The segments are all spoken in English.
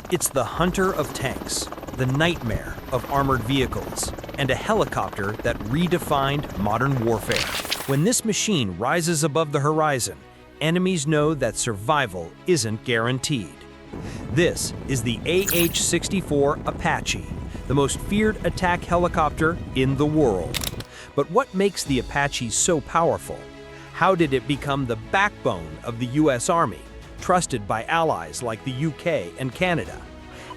It's the hunter of tanks, the nightmare of armored vehicles, and a helicopter that redefined modern warfare. When this machine rises above the horizon, enemies know that survival isn't guaranteed. This is the AH-64 Apache, the most feared attack helicopter in the world. But what makes the Apache so powerful? How did it become the backbone of the U.S. Army, trusted by allies like the UK and Canada?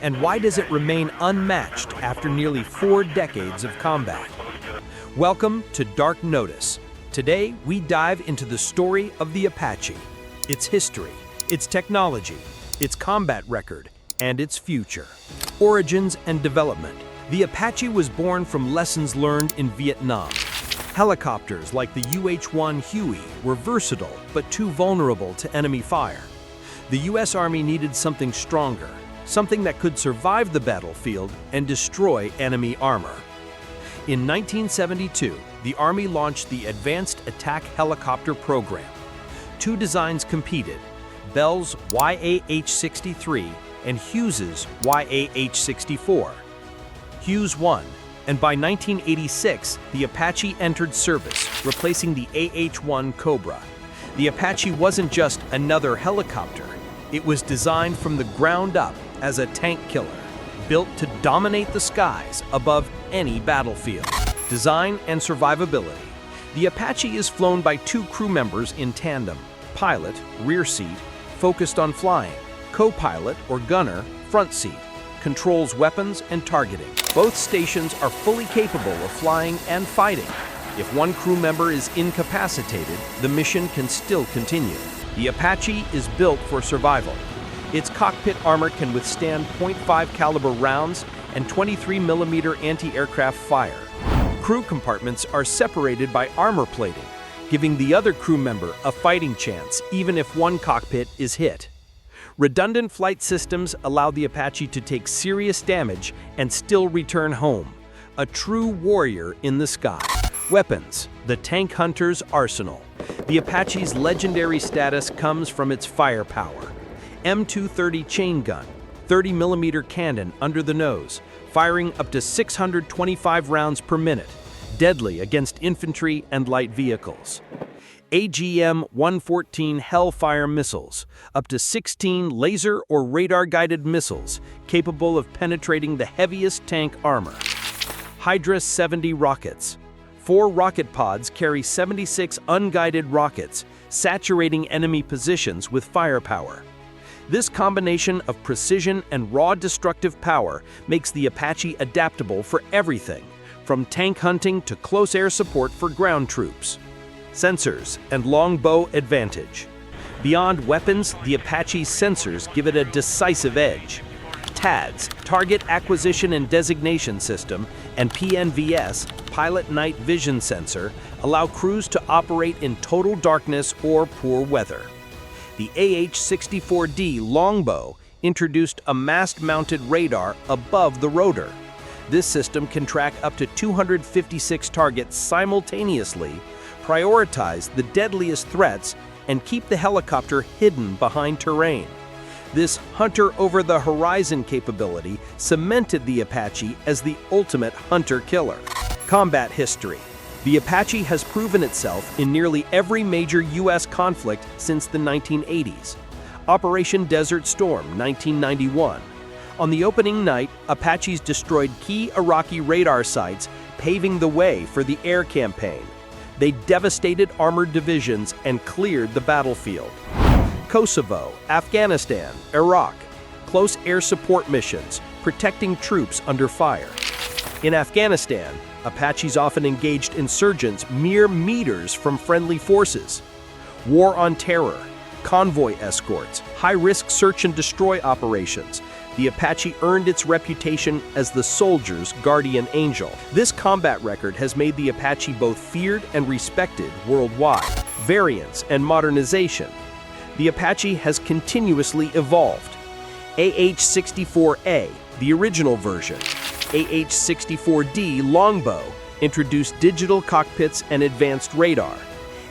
And why does it remain unmatched after nearly 4 decades of combat? Welcome to Dark Notice. Today, we dive into the story of the Apache, its history, its technology, its combat record, and its future. Origins and development. The Apache was born from lessons learned in Vietnam. Helicopters like the UH-1 Huey were versatile but too vulnerable to enemy fire. The U.S. Army needed something stronger, something that could survive the battlefield and destroy enemy armor. In 1972, the Army launched the Advanced Attack Helicopter Program. 2 designs competed, Bell's AH-63 and Hughes's AH-64. Hughes won, and by 1986, the Apache entered service, replacing the AH-1 Cobra. The Apache wasn't just another helicopter. It was designed from the ground up as a tank killer, built to dominate the skies above any battlefield. Design and survivability. The Apache is flown by 2 crew members in tandem, pilot, rear seat, focused on flying, co-pilot or gunner, front seat, controls weapons and targeting. Both stations are fully capable of flying and fighting. If one crew member is incapacitated, the mission can still continue. The Apache is built for survival. Its cockpit armor can withstand .5 caliber rounds and 23mm anti-aircraft fire. Crew compartments are separated by armor plating, giving the other crew member a fighting chance even if one cockpit is hit. Redundant flight systems allow the Apache to take serious damage and still return home, a true warrior in the sky. Weapons, the tank hunter's arsenal. The Apache's legendary status comes from its firepower. M230 chain gun, 30mm cannon under the nose, firing up to 625 rounds per minute, deadly against infantry and light vehicles. AGM-114 Hellfire missiles, up to 16 laser or radar-guided missiles capable of penetrating the heaviest tank armor. Hydra 70 rockets. 4 rocket pods carry 76 unguided rockets, saturating enemy positions with firepower. This combination of precision and raw destructive power makes the Apache adaptable for everything, from tank hunting to close air support for ground troops. Sensors and longbow advantage. Beyond weapons, the Apache's sensors give it a decisive edge. TADS, Target Acquisition and Designation System, and PNVS, Pilot Night Vision Sensor, allow crews to operate in total darkness or poor weather. The AH-64D Longbow introduced a mast-mounted radar above the rotor. This system can track up to 256 targets simultaneously, prioritize the deadliest threats, and keep the helicopter hidden behind terrain. This hunter-over-the-horizon capability cemented the Apache as the ultimate hunter-killer. Combat history. The Apache has proven itself in nearly every major U.S. conflict since the 1980s. Operation Desert Storm, 1991. On the opening night, Apaches destroyed key Iraqi radar sites, paving the way for the air campaign. They devastated armored divisions and cleared the battlefield. Kosovo, Afghanistan, Iraq. Close air support missions, protecting troops under fire. In Afghanistan, Apaches often engaged insurgents mere meters from friendly forces. War on terror, convoy escorts, high-risk search and destroy operations. The Apache earned its reputation as the soldier's guardian angel. This combat record has made the Apache both feared and respected worldwide. Variants and modernization. The Apache has continuously evolved. AH-64A, the original version. AH-64D Longbow introduced digital cockpits and advanced radar.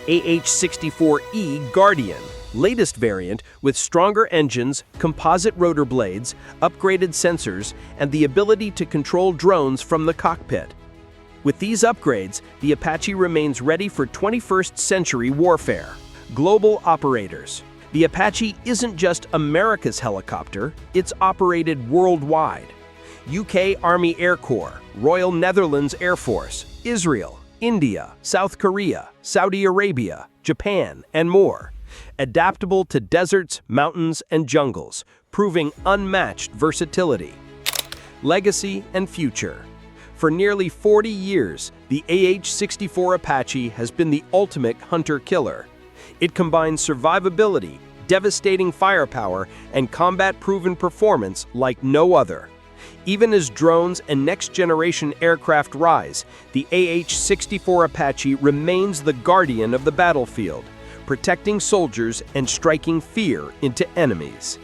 AH-64E Guardian, latest variant with stronger engines, composite rotor blades, upgraded sensors, and the ability to control drones from the cockpit. With these upgrades, the Apache remains ready for 21st century warfare. Global operators. The Apache isn't just America's helicopter, it's operated worldwide. UK Army Air Corps, Royal Netherlands Air Force, Israel, India, South Korea, Saudi Arabia, Japan, and more. Adaptable to deserts, mountains, and jungles, proving unmatched versatility. Legacy and future. For nearly 40 years, the AH-64 Apache has been the ultimate hunter-killer. It combines survivability, devastating firepower, and combat-proven performance like no other. Even as drones and next-generation aircraft rise, the AH-64 Apache remains the guardian of the battlefield, protecting soldiers and striking fear into enemies.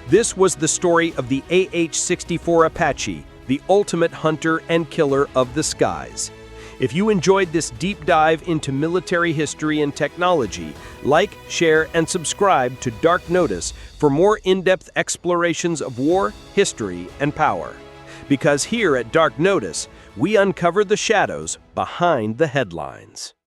This was the story of the AH-64 Apache, the ultimate hunter and killer of the skies. If you enjoyed this deep dive into military history and technology, like, share, and subscribe to Dark Notice for more in-depth explorations of war, history, and power. Because here at Dark Notice, we uncover the shadows behind the headlines.